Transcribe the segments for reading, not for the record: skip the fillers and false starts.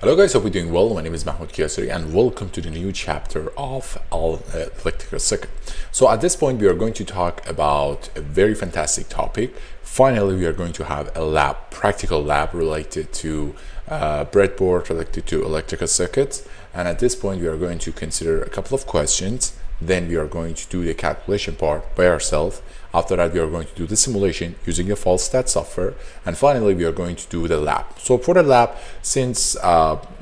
Hello guys, hope you're doing well. My name is Mahmoud Kiasri and welcome to the new chapter of electrical circuit. So at this point we are going to talk about a very fantastic topic. Finally, we are going to have a practical lab related to breadboard, related to electrical circuits. And at this point we are going to consider a couple of questions. Then we are going to do the calculation part by ourselves. After that, we are going to do the simulation using the voltstat software. And finally, we are going to do the lab. So for the lab, since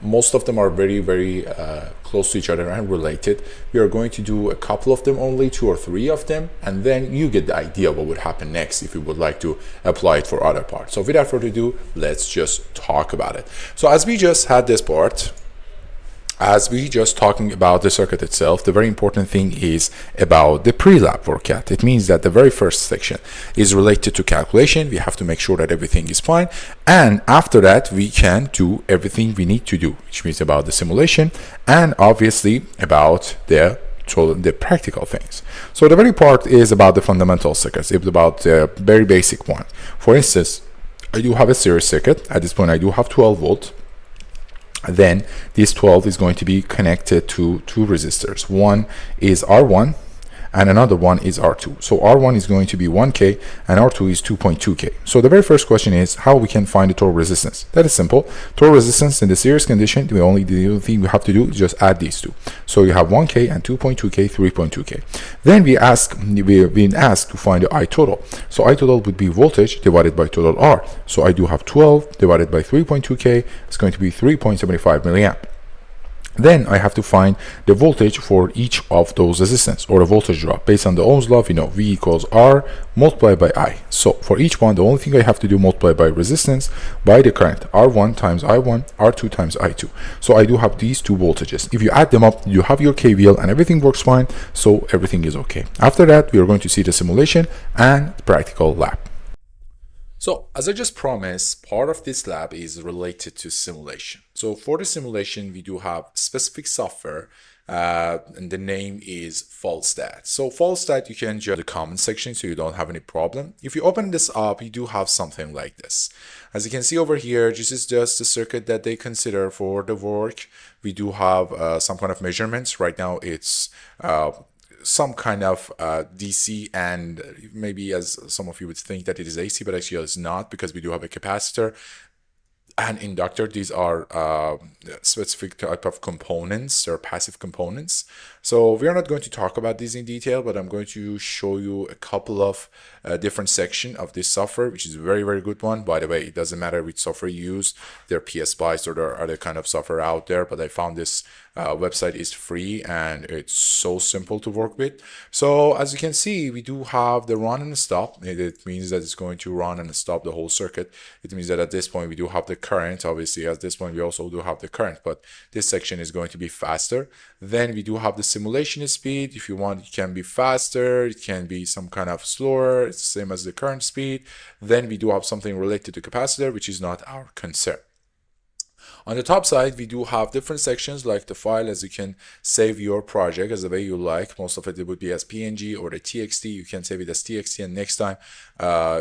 most of them are very close to each other and related, we are going to do a couple of them only, 2 or 3 of them. And then you get the idea of what would happen next if you would like to apply it for other parts. So without further ado, let's just talk about it. So as we just had this part, as we just talking about the circuit itself, the very important thing is about the pre-lab workout. It means that the very first section is related to calculation. We have to make sure that everything is fine. And after that, we can do everything we need to do, which means about the simulation and obviously about the practical things. So the very part is about the fundamental circuits. It's about the very basic one. For instance, I do have a series circuit. At this point, I do have 12 volts. Then this 12 is going to be connected to 2 resistors. One is R1 and another one is R2. So R1 is going to be 1K and R2 is 2.2K. So the very first question is how we can find the total resistance. That is simple. Total resistance in the series condition, the only thing we have to do is just add these two. So you have 1K and 2.2K, 3.2K. Then we've been asked to find the I total. So I total would be voltage divided by total R. So I do have 12 divided by 3.2K. It's going to be 3.75 milliamp. Then I have to find the voltage for each of those resistance or the voltage drop. Based on the Ohm's law, we know V equals R multiplied by I. So for each one, the only thing I have to do multiply by resistance by the current, R1 times I1, R2 times I2. So I do have these two voltages. If you add them up, you have your KVL and everything works fine. So everything is okay. After that, we are going to see the simulation and the practical lab. So as I just promised, part of this lab is related to simulation. So for the simulation, we do have specific software and the name is voltstat. So voltstat, you can just the comment section so you don't have any problem. If you open this up, you do have something like this. As you can see over here, this is just the circuit that they consider for the work. We do have some kind of measurements. Right now it's some kind of DC, and maybe as some of you would think that it is AC, but actually it's not, because we do have a capacitor and inductor. These are specific type of components. They're passive components. So we are not going to talk about these in detail, but I'm going to show you a couple of different sections of this software, which is a very good one. By the way, it doesn't matter which software you use. There are PSPice or there are other kind of software out there, but I found this website is free and it's so simple to work with. So as you can see, we do have the run and stop. It means that it's going to run and stop the whole circuit. It means that at this point we do have the current. Obviously at this point we also do have the current, but this section is going to be faster. Then we do have the simulation speed. If you want, it can be faster, it can be some kind of slower. It's the same as the current speed. Then we do have something related to capacitor, which is not our concern. On the top side, we do have different sections like the file, as you can save your project as the way you like. Most of it would be as PNG or the TXT. You can save it as TXT, and next time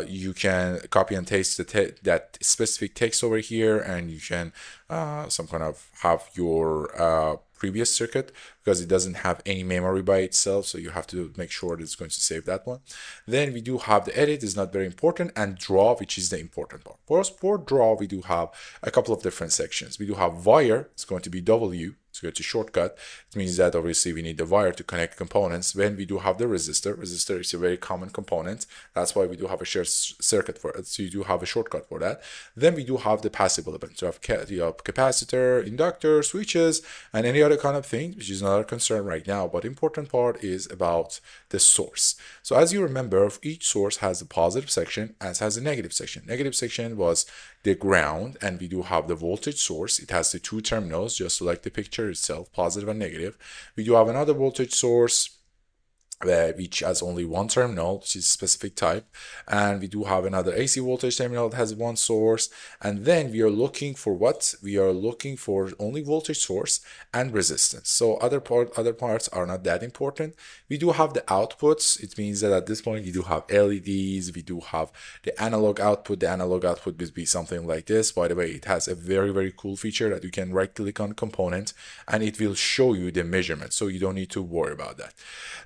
you can copy and paste that specific text over here, and you can some kind of have your previous circuit, because it doesn't have any memory by itself, so you have to make sure that it's going to save that one. Then we do have the edit, is not very important, and draw, which is the important part. For draw, we do have a couple of different sections. We do have wire, it's going to be W. It's going to shortcut. It means that obviously we need the wire to connect components. Then we do have the resistor. Resistor is a very common component. That's why we do have a shared circuit for it. So you do have a shortcut for that. Then we do have the passive elements. So you have capacitor, inductor, switches, and any other kind of thing, which is not our concern right now. But important part is about the source. So as you remember, each source has a positive section as has a negative section. Negative section was the ground, and we do have the voltage source. It has the 2 terminals, just like the picture itself, positive and negative. We do have another voltage source which has only one terminal, which is specific type, and we do have another AC voltage terminal that has one source, and then we are looking for what? We are looking for only voltage source and resistance. So other parts are not that important. We do have the outputs. It means that at this point we do have LEDs, we do have the analog output. The analog output would be something like this. By the way, it has a very cool feature that you can right click on component and it will show you the measurement, so you don't need to worry about that.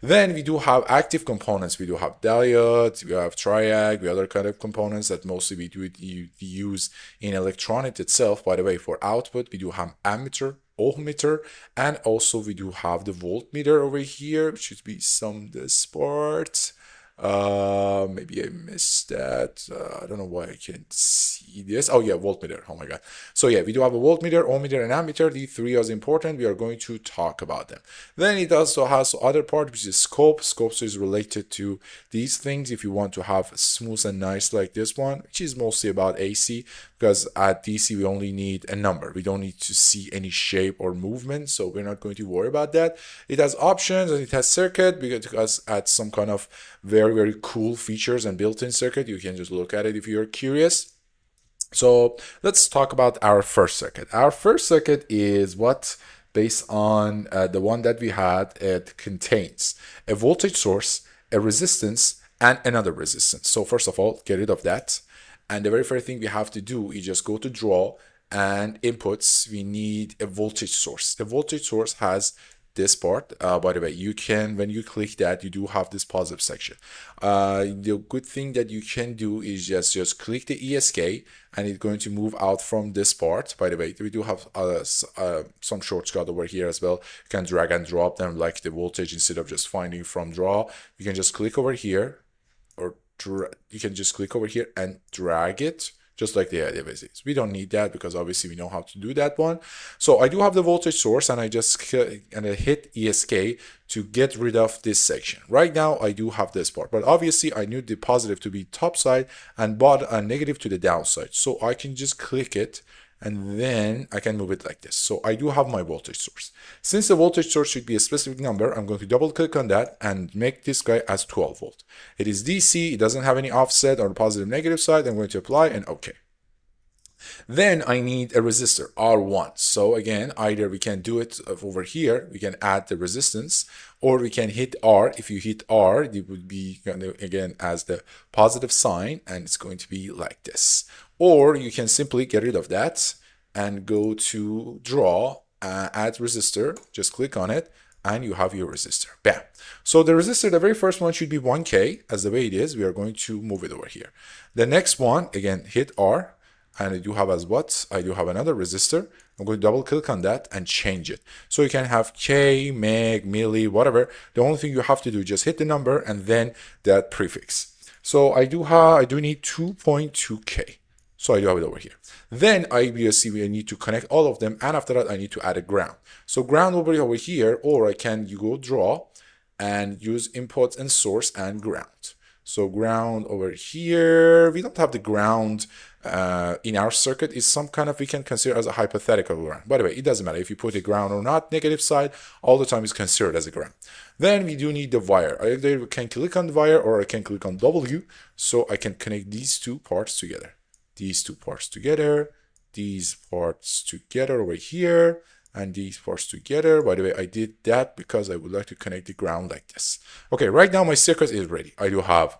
Then we do have active components. We do have diodes, we have triac, we have other kind of components that mostly we use in electronics itself. By the way, for output, we do have ammeter, ohmmeter, and also we do have the voltmeter over here, which should be this part. Maybe I missed that. I don't know why I can't see this. Oh yeah, voltmeter. Oh my god. So yeah, we do have a voltmeter, ohmmeter, and ammeter. These three are important. We are going to talk about them. Then it also has other part, which is scope. Scopes is related to these things. If you want to have smooth and nice like this one, which is mostly about AC, because at DC we only need a number. We don't need to see any shape or movement, so we're not going to worry about that. It has options and it has circuit, because at some kind of very cool features and built-in circuit. You can just look at it if you're curious. So let's talk about our first circuit. Our first circuit is what? Based on the one that we had. It contains a voltage source, a resistance, and another resistance. So first of all, get rid of that. And the very first thing we have to do is just go to draw and inputs. We need a voltage source. The voltage source has this part. By the way, you can, when you click that, you do have this positive section. The good thing that you can do is just click the ESK and it's going to move out from this part. By the way, we do have some shortcut over here as well. You can drag and drop them like the voltage. Instead of just finding from draw, you can just click over here, or you can just click over here and drag it, just like the idea is. We don't need that because obviously we know how to do that one. So I do have the voltage source and I just hit ESK to get rid of this section. Right now I do have this part, but obviously I need the positive to be top side and negative to the downside. So I can just click it and then I can move it like this. So I do have my voltage source. Since the voltage source should be a specific number, I'm going to double click on that and make this guy as 12 volt. It is DC, it doesn't have any offset on the positive negative side. I'm going to apply and OK. Then I need a resistor, R1. So again, either we can do it over here, we can add the resistance, or we can hit R. If you hit R, it would be again as the positive sign, and it's going to be like this. Or you can simply get rid of that and go to draw, add resistor, just click on it, and you have your resistor. Bam. So the resistor, the very first one should be 1K, as the way it is. We are going to move it over here. The next one, again, hit R. And I do have as what? I do have another resistor. I'm going to double click on that and change it. So you can have K, meg, milli, whatever. The only thing you have to do is just hit the number and then that prefix. So I do need 2.2K. So I do have it over here. Then I need to connect all of them, and after that I need to add a ground. So ground will be over here, or you go draw and use input and source and ground. So ground over here, we don't have the ground in our circuit. Is some kind of, we can consider as a hypothetical ground. By the way, it doesn't matter if you put a ground or not. Negative side all the time is considered as a ground. Then we do need the wire. I either can click on the wire or I can click on W, so I can connect these two parts together. These two parts together, these parts together over here, and these parts together. By the way, I did that because I would like to connect the ground like this. Okay, right now my circuit is ready. I do have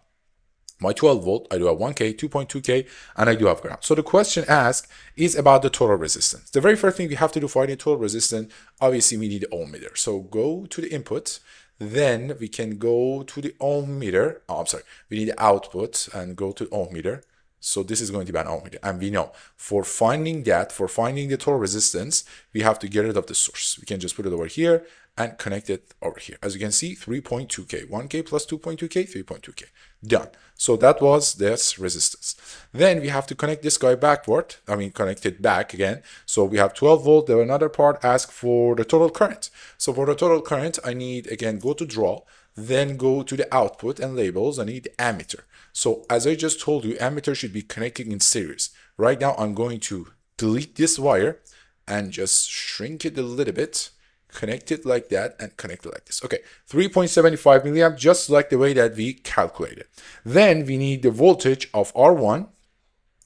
my 12 volt, I do have 1K, 2.2K, and I do have ground. So the question asked is about the total resistance. The very first thing we have to do for any total resistance, obviously we need the ohm meter. So go to the input, then we can go to the ohm meter. Oh, I'm sorry, we need the output and go to ohm meter. So this is going to be an ohm meter. And we know for finding the total resistance, we have to get rid of the source. We can just put it over here and connect it over here. As you can see, 3.2K, 1K plus 2.2K, 3.2K, done. So that was this resistance. Then we have to connect this guy backward. Connect it back again. So we have 12 volt. There another part ask for the total current. So for the total current, I need, again, go to draw, then go to the output and labels. I need the ammeter. So as I just told you, ammeter should be connecting in series. Right now, I'm going to delete this wire and just shrink it a little bit. connect it like that, and connect it like this. Okay, 3.75 milliamp, just like the way that we calculated. Then we need the voltage of R1,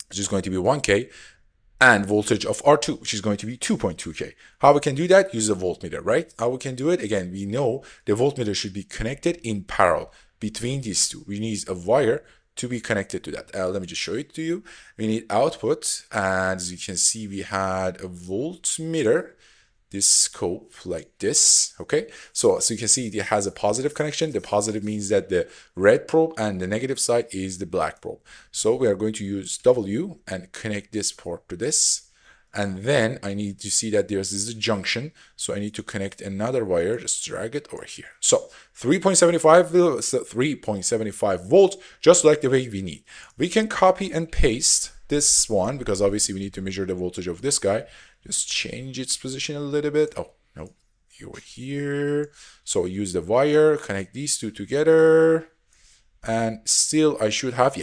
which is going to be 1K, and voltage of R2, which is going to be 2.2K. How we can do that? Use a voltmeter, right? How we can do it? Again, we know the voltmeter should be connected in parallel between these two. We need a wire to be connected to that. Let me just show it to you. We need output, and as you can see, we had a voltmeter, this scope like this. Okay, so you can see it has a positive connection. The positive means that the red probe, and the negative side is the black probe. So we are going to use W and connect this port to this, and then I need to see that this is a junction, so I need to connect another wire. Just drag it over here. So 3.75 volts, just like the way we need. We can copy and paste this one, because obviously we need to measure the voltage of this guy. Just change its position a little bit. Oh, no, over here. So use the wire, connect these two together, and still I should have,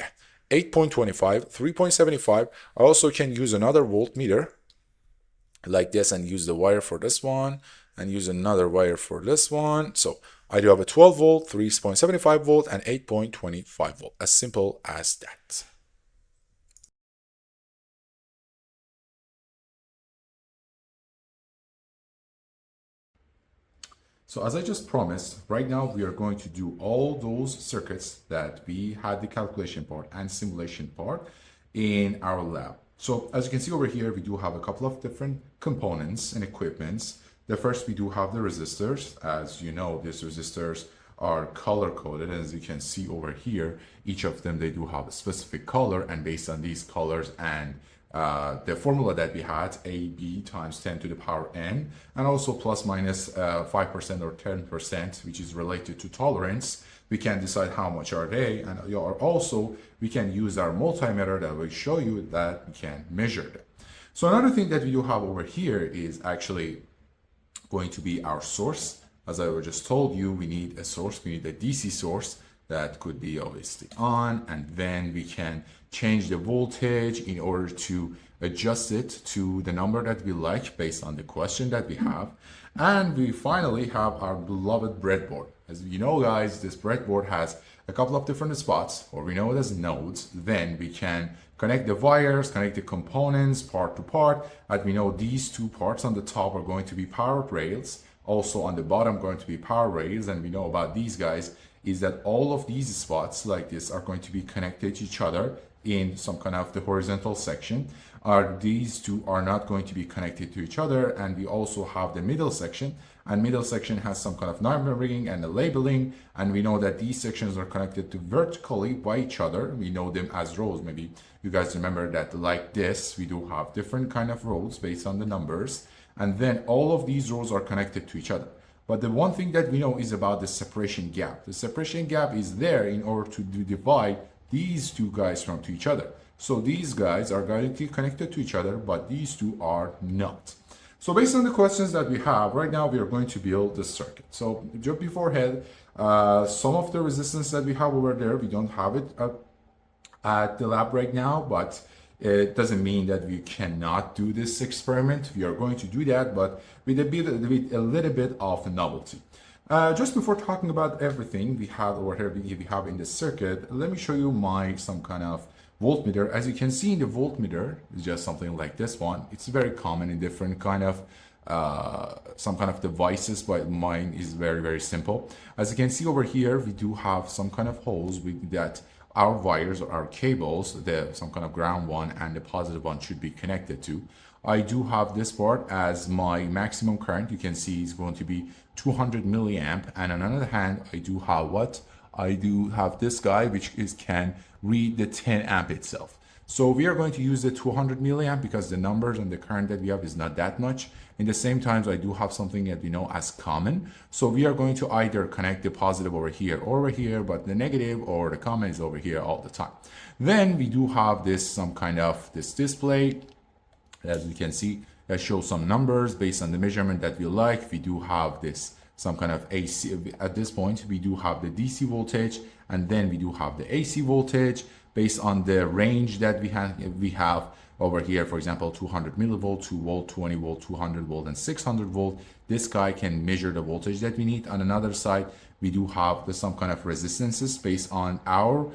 8.25, 3.75. I also can use another voltmeter like this and use the wire for this one, and use another wire for this one. So I do have a 12 volt, 3.75 volt, and 8.25 volt. As simple as that. So as I just promised, right now we are going to do all those circuits that we had the calculation part and simulation part in our lab. So as you can see over here, we do have a couple of different components and equipments. The first, we do have the resistors. As you know, these resistors are color coded. As you can see over here, each of them, they do have a specific color, and based on these colors and the formula that we had, AB times 10 to the power n, and also plus minus 5% or 10%, which is related to tolerance, we can decide how much are they, and also we can use our multimeter that will show you that we can measure them. So another thing that we do have over here is actually going to be our source. As I just told you, we need a source, we need a DC source that could be obviously on, and then we can change the voltage in order to adjust it to the number that we like based on the question that we have. And we finally have our beloved breadboard. As you know, guys, this breadboard has a couple of different spots, or we know it as nodes. Then we can connect the wires, connect the components part to part, and we know these two parts on the top are going to be power rails. Also on the bottom going to be power rails, and we know about these guys is that all of these spots like this are going to be connected to each other in some kind of the horizontal section. These two are not going to be connected to each other, and we also have the middle section, and middle section has some kind of numbering and the labeling, and we know that these sections are connected to vertically by each other. We know them as rows. Maybe you guys remember that like this, we do have different kind of rows based on the numbers, and then all of these rows are connected to each other. But the one thing that we know is about the separation gap. The separation gap is there in order to divide these two guys from to each other. So these guys are directly connected to each other, but these two are not. So based on the questions that we have, right now we are going to build the circuit. So just beforehand, some of the resistance that we have over there, we don't have it at the lab right now, but it doesn't mean that we cannot do this experiment. We are going to do that, but with a little bit of novelty. Just before talking about everything we have over here, we have in the circuit, let me show you some kind of voltmeter. As you can see in the voltmeter, it's just something like this one. It's very common in different kind of some kind of devices, but mine is very, very simple. As you can see over here, we do have some kind of holes that our wires or our cables, some kind of ground one and the positive one should be connected to. I do have this part as my maximum current. You can see is going to be 200 milliamp. And on the other hand, I do have what? I do have this guy, which can read the 10 amp itself. So we are going to use the 200 milliamp because the numbers and the current that we have is not that much. In the same times, I do have something that we know as common. So we are going to either connect the positive over here or over here, but the negative or the common is over here all the time. Then we do have some kind of display. As you can see, that shows some numbers based on the measurement that we like. We do have some kind of AC. At this point, we do have the DC voltage, and then we do have the AC voltage based on the range that we have. over here, for example, 200 millivolt, 2 volt, 20 volt, 200 volt, and 600 volt. This guy can measure the voltage that we need. On another side, we do have some kind of resistances based on our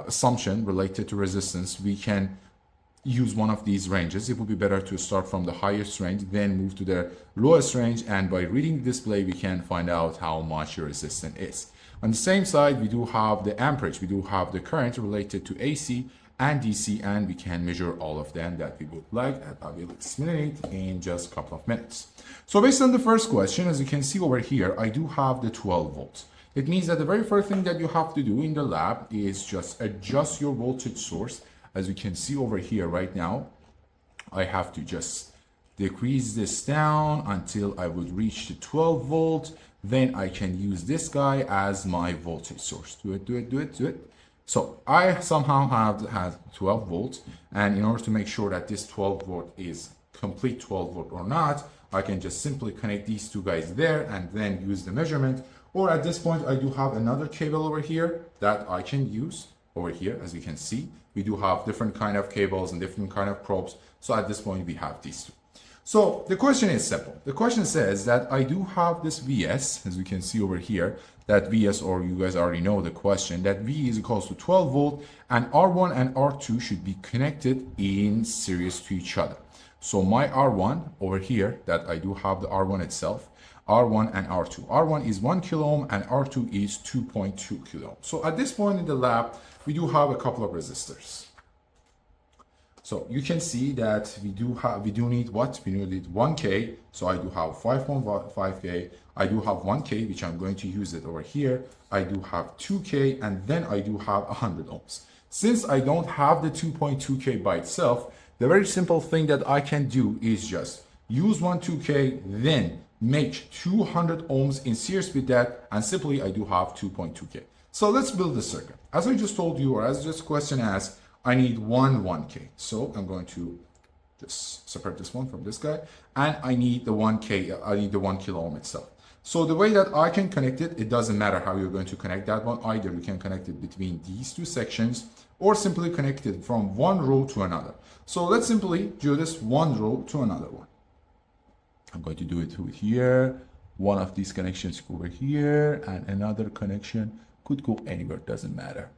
assumption related to resistance. We can use one of these ranges. It would be better to start from the highest range, then move to the lowest range, and by reading the display, we can find out how much your resistance is. On the same side, we do have the amperage, we do have the current related to AC and DC, and we can measure all of them that we would like, and I will explain it in just a couple of minutes. So based on the first question, as you can see over here, I do have the 12 volts. It means that the very first thing that you have to do in the lab is just adjust your voltage source. As you can see over here right now, I have to just decrease this down until I would reach the 12 volt. Then I can use this guy as my voltage source. Do it. So I somehow have 12 volts, and in order to make sure that this 12 volt is complete 12 volt or not, I can just simply connect these two guys there and then use the measurement. Or at this point, I do have another cable over here that I can use over here. As you can see, we do have different kind of cables and different kind of probes. So at this point, we have these two. So the question is simple. The question says that I do have this Vs, as we can see over here, that Vs, or you guys already know the question, that V is equals to 12 volt, and R1 and R2 should be connected in series to each other. So my R1 over here, that I do have the R1 itself, R1 and R2. R1 is 1 kilo ohm and R2 is 2.2 kilo ohm. So at this point in the lab, we do have a couple of resistors. So you can see that we do need what? We need 1K. So I do have 5.5K. I do have 1K, which I'm going to use it over here. I do have 2K, and then I do have 100 ohms. Since I don't have the 2.2K by itself, the very simple thing that I can do is just use 2K, then make 200 ohms in series with that, and simply I do have 2.2K. So let's build the circuit. As I just told you, or as this question asks, I need 1K. So I'm going to just separate this one from this guy, and I need the 1K, I need the 1 kilo ohm itself. So the way that I can connect it, it doesn't matter how you're going to connect that one. Either you can connect it between these two sections, or simply connect it from one row to another. So let's simply do this one row to another one. I'm going to do it over here. One of these connections over here, and another connection could go anywhere, doesn't matter.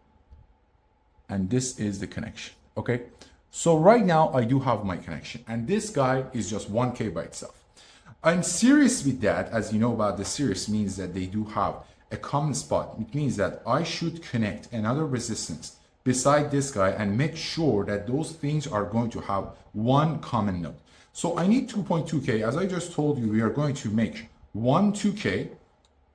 And this is the connection, okay? So right now I do have my connection, and this guy is just 1K by itself. I'm serious with that. As you know about the series means that they do have a common spot. It means that I should connect another resistance beside this guy and make sure that those things are going to have one common node. So I need 2.2K. As I just told you, we are going to make 2K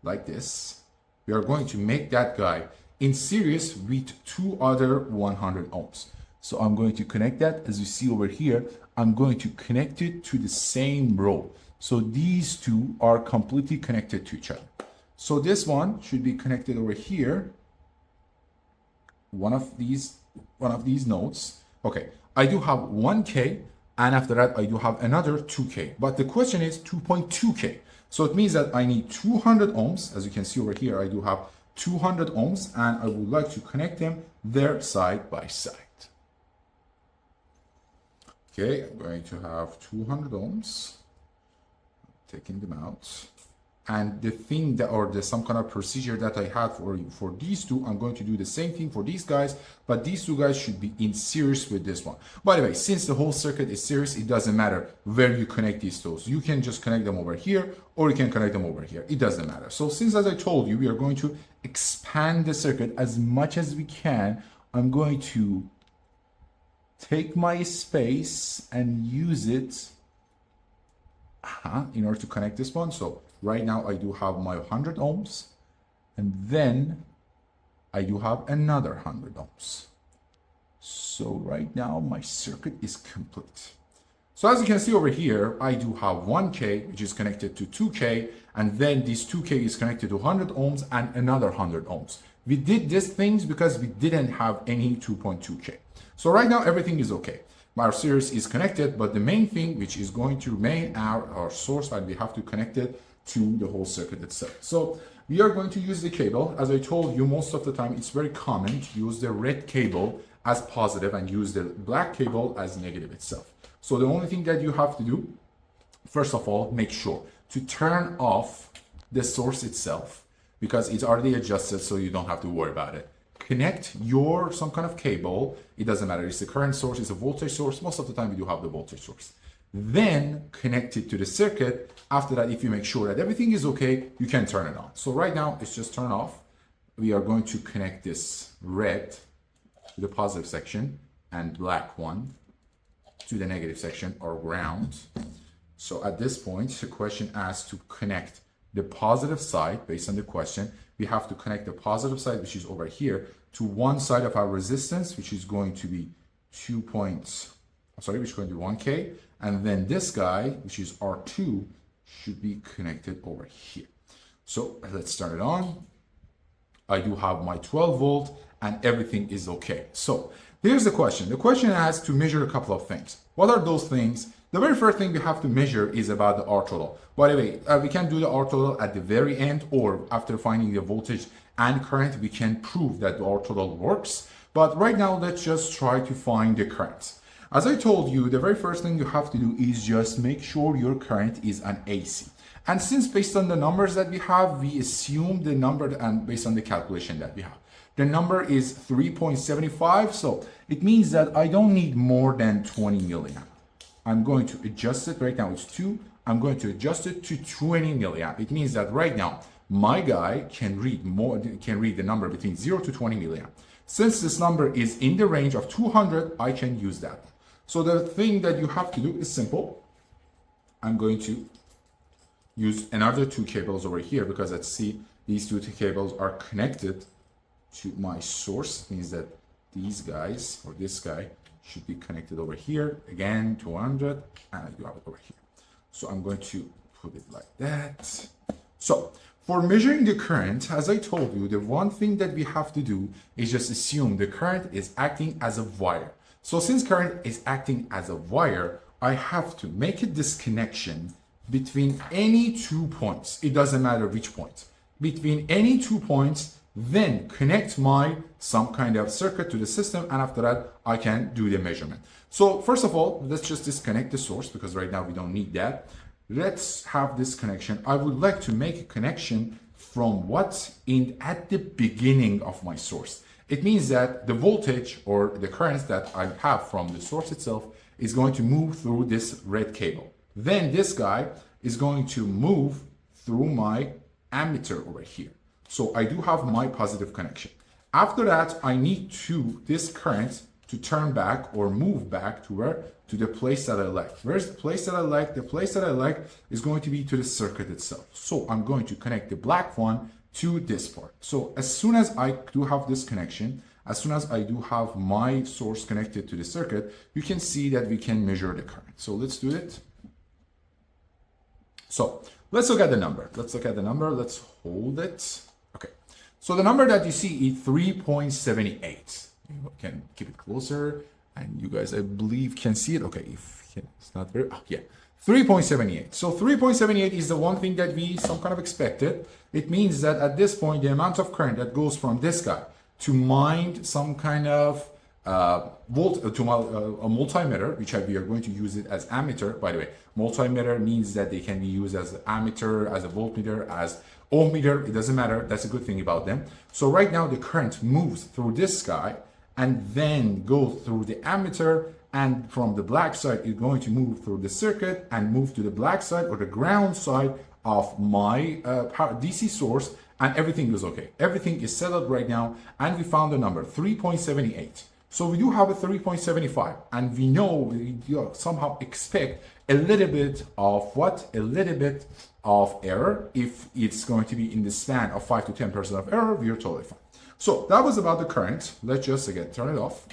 like this. We are going to make that guy in series with two other 100 ohms. So I'm going to connect that. As you see over here, I'm going to connect it to the same row. So these two are completely connected to each other. So this one should be connected over here. One of these nodes. Okay, I do have 1K, and after that I do have another 2K. But the question is 2.2K. So it means that I need 200 ohms. As you can see over here, I do have 200 ohms, and I would like to connect them there side by side. Okay, I'm going to have 200 ohms. Taking them out, and the thing that, or the some kind of procedure that I had for these two, I'm going to do the same thing for these guys, but these two guys should be in series with this one. By the way, since the whole circuit is series, it doesn't matter where you connect these two. You can just connect them over here, or you can connect them over here. It doesn't matter. So since, as I told you, we are going to expand the circuit as much as we can, I'm going to take my space and use it in order to connect this one. So right now I do have my 100 ohms, and then I do have another 100 ohms. So right now my circuit is complete. So as you can see over here, I do have 1K, which is connected to 2K, and then this 2K is connected to 100 ohms and another 100 ohms. We did these things because we didn't have any 2.2K. So right now everything is okay. Our series is connected, but the main thing which is going to remain our source, and we have to connect it to the whole circuit itself. So we are going to use the cable. As I told you, most of the time it's very common to use the red cable as positive and use the black cable as negative itself. So the only thing that you have to do, first of all, make sure to turn off the source itself because it's already adjusted, so you don't have to worry about it. Connect your some kind of cable. It doesn't matter. It's the current source, it's a voltage source. Most of the time, we do have the voltage source. Then connect it to the circuit. After that, if you make sure that everything is okay, you can turn it on. So right now, it's just turned off. We are going to connect this red to the positive section and black one to the negative section or ground. So at this point, the question asks to connect the positive side. Based on the question, we have to connect the positive side, which is over here, to one side of our resistance, which is going to be which is going to be 1K. And then this guy, which is R2, should be connected over here. So let's turn it on. I do have my 12 volt and everything is okay. So here's the question. The question asks to measure a couple of things. What are those things? The very first thing we have to measure is about the R total. By the way, we can do the R total at the very end, or after finding the voltage and current, we can prove that the R total works. But right now, let's just try to find the current. As I told you, the very first thing you have to do is just make sure your current is an AC. And since based on the numbers that we have, we assume the number, and based on the calculation that we have, the number is 3.75. So it means that I don't need more than 20 milliamp. I'm going to adjust it. Right now it's 2. I'm going to adjust it to 20 milliamp. It means that right now my guy can read the number between 0 to 20 milliamp. Since this number is in the range of 200, I can use that. So the thing that you have to do is simple. I'm going to use another 2 cables over here because let's see, these 2 cables are connected to my source. It means that these guys, or this guy, should be connected over here. Again, 200, and I do have it over here. So I'm going to put it like that. So for measuring the current, as I told you, the one thing that we have to do is just assume the current is acting as a wire. So since current is acting as a wire, I have to make a disconnection between any 2 points. It doesn't matter which point. Between any 2 points, then connect my some kind of circuit to the system, and after that, I can do the measurement. So first of all, let's just disconnect the source because right now we don't need that. Let's have this connection. I would like to make a connection from what's at the beginning of my source. It means that the voltage or the current that I have from the source itself is going to move through this red cable. Then this guy is going to move through my ammeter over here. So I do have my positive connection. After that, I need this current to turn back or move back to where? To the place that I like. Where's the place that I like? The place that I like is going to be to the circuit itself. So I'm going to connect the black one to this part. So as soon as I do have this connection, as soon as I do have my source connected to the circuit, you can see that we can measure the current. So let's do it. So let's look at the number. Let's Let's hold it. Okay. So the number that you see is 3.78. You can keep it closer, and you guys, I believe, can see it. Okay, if it's not very, yeah, 3.78. So 3.78 is the one thing that we some kind of expected. It means that at this point, the amount of current that goes from this guy to mine some kind of a multimeter, which we are going to use it as ammeter. By the way, multimeter means that they can be used as an ammeter, as a voltmeter, as ohm meter. It doesn't matter. That's a good thing about them. So right now the current moves through this guy and then go through the ammeter, and from the black side it's going to move through the circuit and move to the black side or the ground side of my DC source, and everything is okay. Everything is set up right now, and we found the number 3.78. So we do have a 3.75, and we know we somehow expect a little bit of what? A little bit of error. If it's going to be in the span of 5 to 10% of error, we are totally fine. So that was about the current. Let's just again turn it off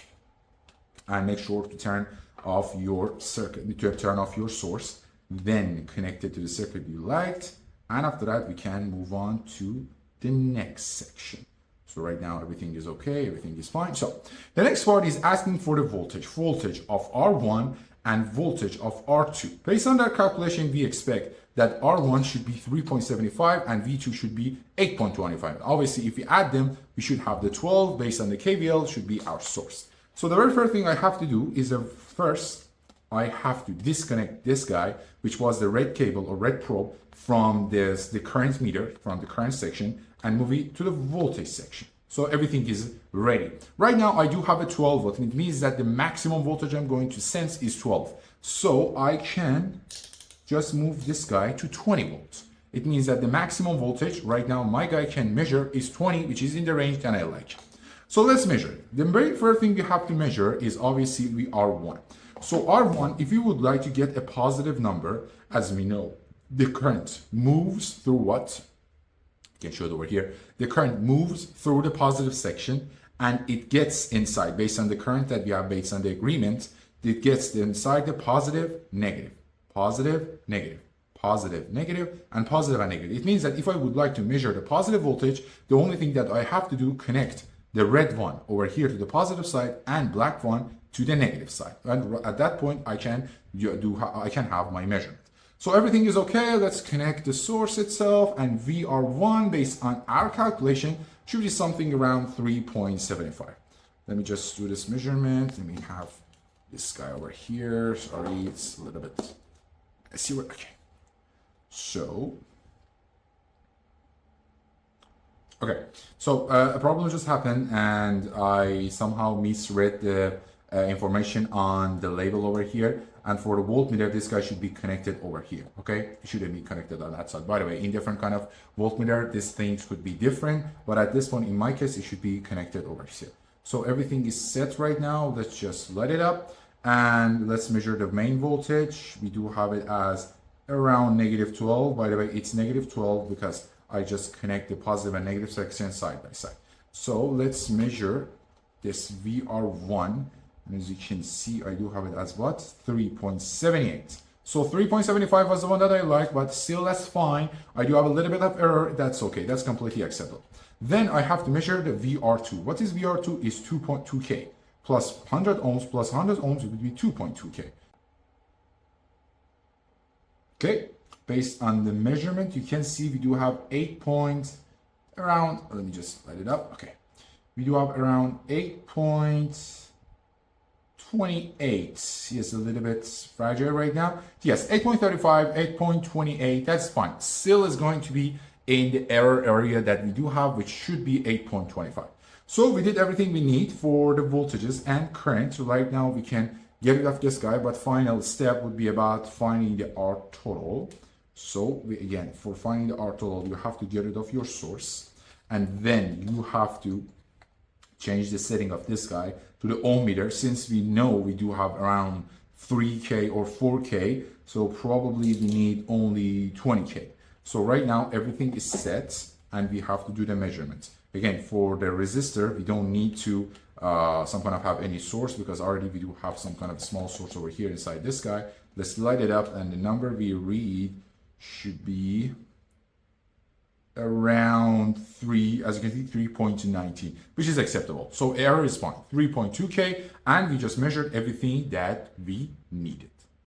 and make sure to turn off your circuit, to turn off your source, then connect it to the circuit you liked. And after that, we can move on to the next section. So right now everything is okay, everything is fine. So the next part is asking for the voltage of R1 and voltage of R2. Based on that calculation, we expect that R1 should be 3.75 and V2 should be 8.25. Obviously, if we add them, we should have the 12 based on the KVL should be our source. So the very first thing I have to do is first I have to disconnect this guy, which was the red cable or red probe from the current meter, from the current section, and move it to the voltage section. So everything is ready. Right now I do have a 12 volt, and it means that the maximum voltage I'm going to sense is 12. So I can just move this guy to 20 volts. It means that the maximum voltage right now my guy can measure is 20, which is in the range that I like. So let's measure it. The very first thing we have to measure is obviously R1. So R1, if you would like to get a positive number, as we know, the current moves through what? I can show it over here. The current moves through the positive section and it gets inside, based on the current that we have, based on the agreement, it gets inside the positive, negative, positive, negative, positive, negative, and positive and negative. It means that if I would like to measure the positive voltage, the only thing that I have to do, connect the red one over here to the positive side and black one to the negative side. And at that point, I can have my measurement. So everything is okay. Let's connect the source itself, and VR1 based on our calculation should be something around 3.75. Let me just do this measurement. Let me have this guy over here. Sorry, it's a little bit, I see what, okay. So, okay, so a problem just happened and I somehow misread the information on the label over here. And for the voltmeter, this guy should be connected over here, okay? It shouldn't be connected on that side. By the way, in different kind of voltmeter, these things could be different, but at this point, in my case, it should be connected over here. So everything is set right now. Let's just light it up and let's measure the main voltage. We do have it as around negative 12. By the way, it's negative 12 because I just connect the positive and negative section side by side. So let's measure this VR1. And as you can see, I do have it as what? 3.78. So 3.75 was the one that I like, but still that's fine. I do have a little bit of error. That's okay. That's completely acceptable. Then I have to measure the VR2. What is VR2? Is 2.2K plus 100 ohms plus 100 ohms would be 2.2K. Okay. Based on the measurement, you can see we do have 8 points around. Let me just light it up. Okay. We do have around 8.28. Yes, a little bit fragile right now. Yes, 8.35, 8.28, that's fine. Still is going to be in the error area that we do have, which should be 8.25. So we did everything we need for the voltages and current. So right now we can get rid of this guy, but final step would be about finding the R total. So again, for finding the R total, you have to get rid of your source, and then you have to change the setting of this guy to the ohm meter, since we know we do have around 3K or 4K, so probably we need only 20K. So right now everything is set and we have to do the measurements. Again, for the resistor, we don't need to some kind of have any source, because already we do have some kind of small source over here inside this guy. Let's light it up, and the number we read should be around 3, as you can see, 3.19, which is acceptable. So error is fine, 3.2K, and we just measured everything that we needed.